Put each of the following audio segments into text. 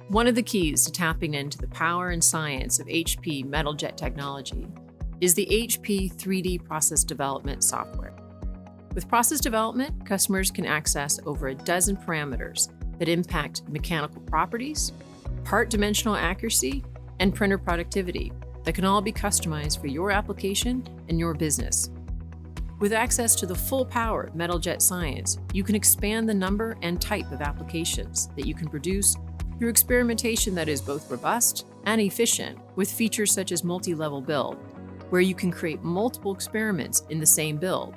One of the keys to tapping into the power and science of HP metaljet technology is the HP 3D process development software. With process development, customers can access over a dozen parameters that impact mechanical properties, part dimensional accuracy, and printer productivity that can all be customized for your application and your business. With access to the full power of metaljet science, you can expand the number and type of applications that you can produce through experimentation that is both robust and efficient, with features such as multi-level build, where you can create multiple experiments in the same build.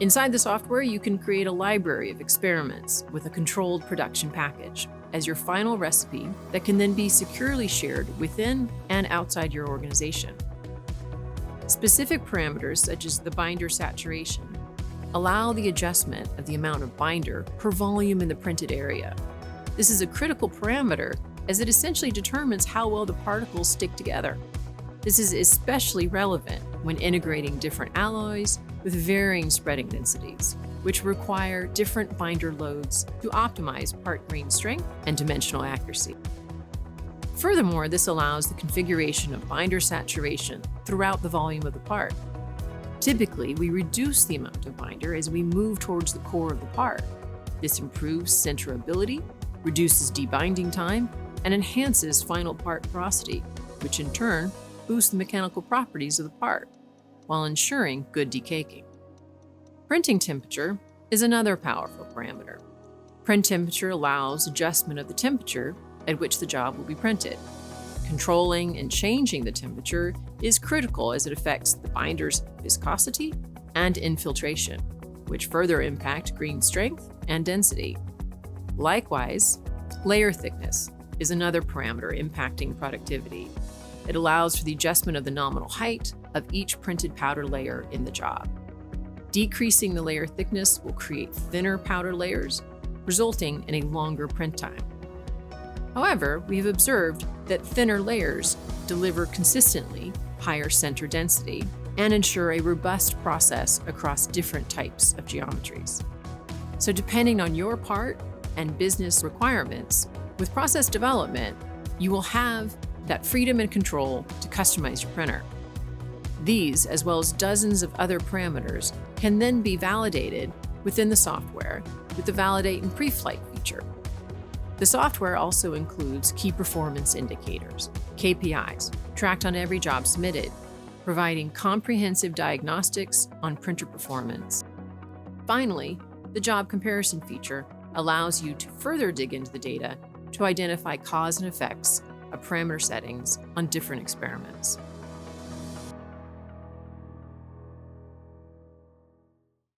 Inside the software, you can create a library of experiments with a controlled production package as your final recipe that can then be securely shared within and outside your organization. Specific parameters such as the binder saturation allow the adjustment of the amount of binder per volume in the printed area. This is a critical parameter as it essentially determines how well the particles stick together. This is especially relevant when integrating different alloys with varying spreading densities, which require different binder loads to optimize part grain strength and dimensional accuracy. Furthermore, this allows the configuration of binder saturation throughout the volume of the part. Typically, we reduce the amount of binder as we move towards the core of the part. This improves centerability, reduces debinding time, and enhances final part porosity, which in turn boosts the mechanical properties of the part, while ensuring good decaking. Printing temperature is another powerful parameter. Print temperature allows adjustment of the temperature at which the job will be printed. Controlling and changing the temperature is critical as it affects the binder's viscosity and infiltration, which further impact green strength and density. Likewise, layer thickness is another parameter impacting productivity. It allows for the adjustment of the nominal height of each printed powder layer in the job. Decreasing the layer thickness will create thinner powder layers, resulting in a longer print time. However, we have observed that thinner layers deliver consistently higher center density and ensure a robust process across different types of geometries. So depending on your part and business requirements, with process development, you will have that freedom and control to customize your printer. These, as well as dozens of other parameters, can then be validated within the software with the Validate and Pre-Flight feature. The software also includes key performance indicators, KPIs, tracked on every job submitted, providing comprehensive diagnostics on printer performance. Finally, the job comparison feature allows you to further dig into the data to identify cause and effects of parameter settings on different experiments.